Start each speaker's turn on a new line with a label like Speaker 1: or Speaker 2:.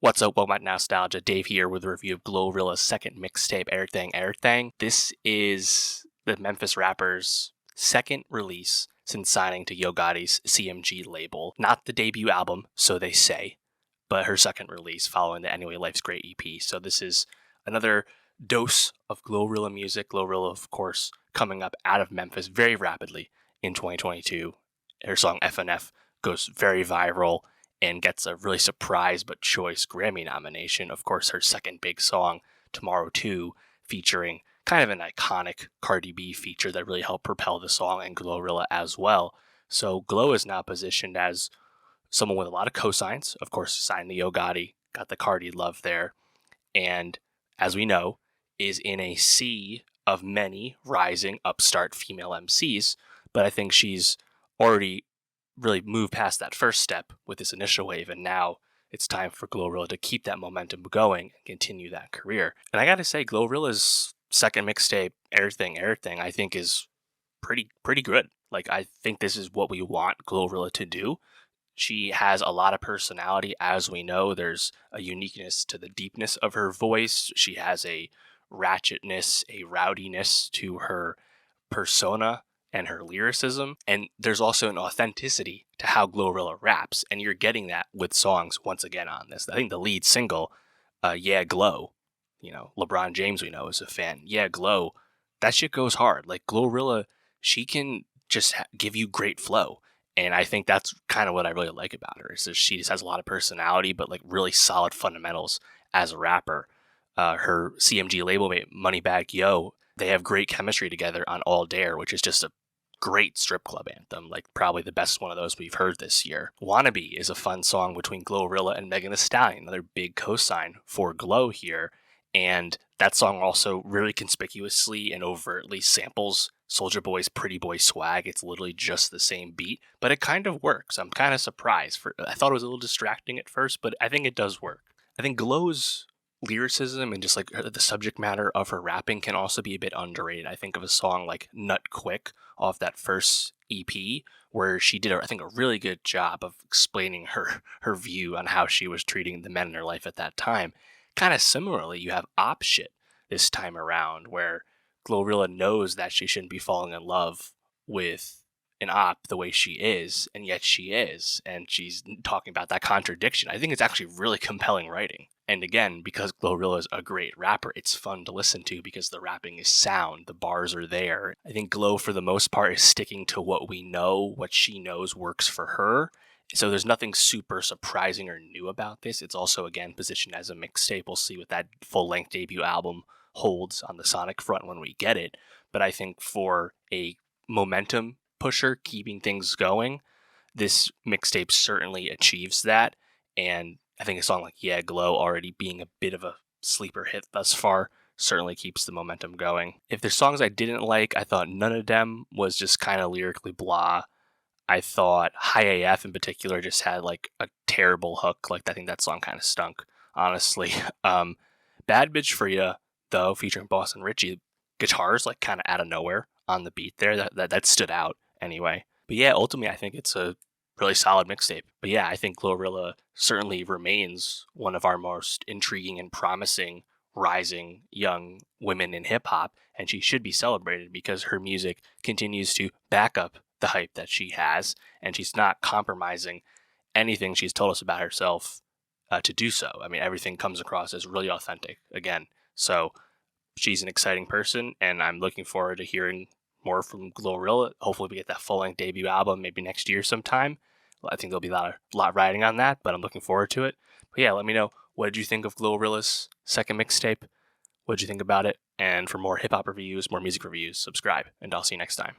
Speaker 1: What's up, welcome back to Nowstalgia. Dave here with a review of GloRilla's second mixtape, Ehhthang Ehhthang. This is the Memphis rapper's second release since signing to Yo Gotti's CMG label. Not the debut album, so they say, but her second release following the Anyway Life's Great EP. So this is another dose of GloRilla music. GloRilla, of course, coming up out of Memphis very rapidly in 2022. Her song FNF goes very viral and gets a really surprise but choice Grammy nomination. Of course, her second big song, Tomorrow 2, featuring kind of an iconic Cardi B feature that really helped propel the song, and GloRilla as well. So Glo is now positioned as someone with a lot of cosigns. Of course, signed to Yo Gotti, got the Cardi love there, and as we know, is in a sea of many rising upstart female MCs, but I think she's already really moved past that first step with this initial wave, and now it's time for GloRilla to keep that momentum going and continue that career. And I gotta say, GloRilla's second mixtape, Ehhthang Ehhthang, I think is pretty good. Like, I think this is what we want GloRilla to do. She has a lot of personality, as we know. There's a uniqueness to the deepness of her voice. She has a ratchetness, a rowdiness to her persona and her lyricism, and there's also an authenticity to how GloRilla raps, and you're getting that with songs once again on this. I think the lead single, Yeah Glo, LeBron James, we know, is a fan. Yeah Glo, that shit goes hard. Like, GloRilla, she can just give you great flow, and I think that's kind of what I really like about her, is that she just has a lot of personality, but like really solid fundamentals as a rapper. Her CMG label mate, Moneybagg Yo, they have great chemistry together on All Dare, which is just a great strip club anthem, like probably the best one of those we've heard this year. Wannabe is a fun song between GloRilla and Megan Thee Stallion, another big cosign for Glo here, and that song also really conspicuously and overtly samples Soulja Boy's Pretty Boy swag. It's literally just the same beat, but it kind of works. I'm kind of surprised. I thought it was a little distracting at first, but I think it does work. I think Glo's lyricism and just like the subject matter of her rapping can also be a bit underrated. I think of a song like Nut Quick off that first EP, where she did, I think, a really good job of explaining her view on how she was treating the men in her life at that time. Kind of similarly, you have Op Shit this time around, where GloRilla knows that she shouldn't be falling in love with an op the way she is, and yet she is, and she's talking about that contradiction. I think it's actually really compelling writing. And again, because GloRilla is a great rapper, it's fun to listen to because the rapping is sound, the bars are there. I think Glo, for the most part, is sticking to what we know, what she knows works for her. So there's nothing super surprising or new about this. It's also, again, positioned as a mixtape. We'll see what that full-length debut album holds on the sonic front when we get it. But I think for a momentum pusher, keeping things going, this mixtape certainly achieves that. And I think a song like Yeah Glo, already being a bit of a sleeper hit thus far, certainly keeps the momentum going. If there's songs I didn't like, I thought None of Them was just kind of lyrically blah. I thought High AF in particular just had like a terrible hook. Like, I think that song kind of stunk, honestly. Bad Bitch for Ya, though, featuring Boston Richie, guitars like kind of out of nowhere on the beat there. That stood out anyway. But yeah, ultimately I think it's a really solid mixtape. But yeah, I think GloRilla certainly remains one of our most intriguing and promising rising young women in hip hop, and she should be celebrated because her music continues to back up the hype that she has, and she's not compromising anything she's told us about herself to do so. I mean, everything comes across as really authentic again. So she's an exciting person, and I'm looking forward to hearing more from GloRilla. Hopefully we get that full-length debut album maybe next year sometime. I think there'll be a lot riding on that, but I'm looking forward to it. But yeah, let me know, what did you think of GloRilla's second mixtape? What did you think about it? And for more hip-hop reviews, more music reviews, subscribe, and I'll see you next time.